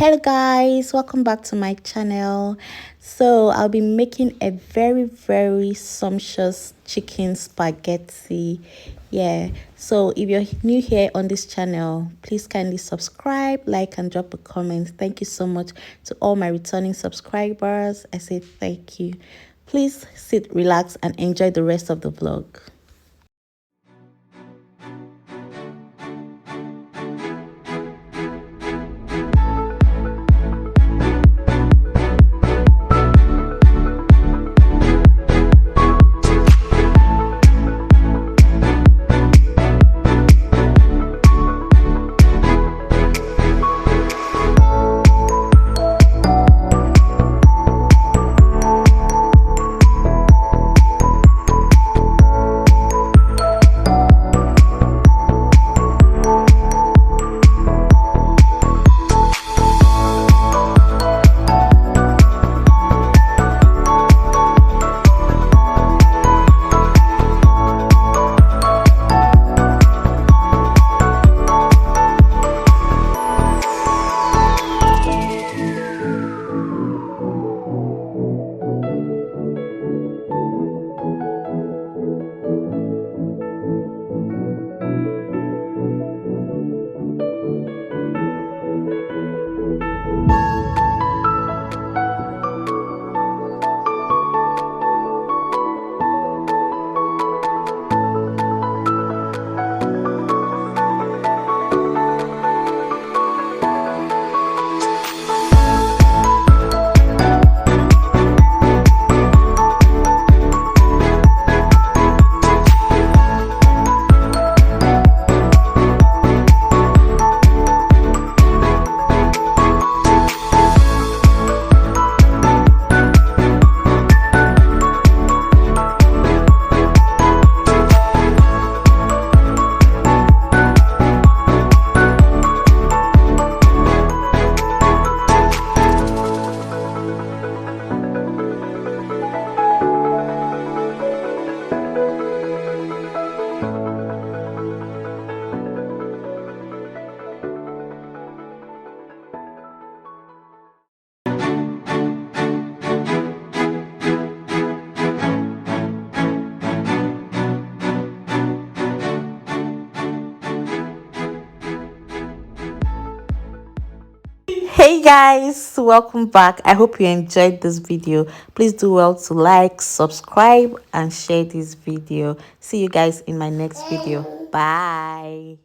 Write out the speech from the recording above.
Hello guys, welcome back to my channel. So I'll be making a very sumptuous chicken spaghetti. Yeah, so if you're new here on this channel, please kindly subscribe, like, and drop a comment. Thank you so much to all my returning subscribers. I say thank you. Please sit, relax, and enjoy the rest of the vlog. Hey guys, welcome back. I hope you enjoyed this video. Please do well to like, subscribe, and share this video. See you guys in my next video. Bye.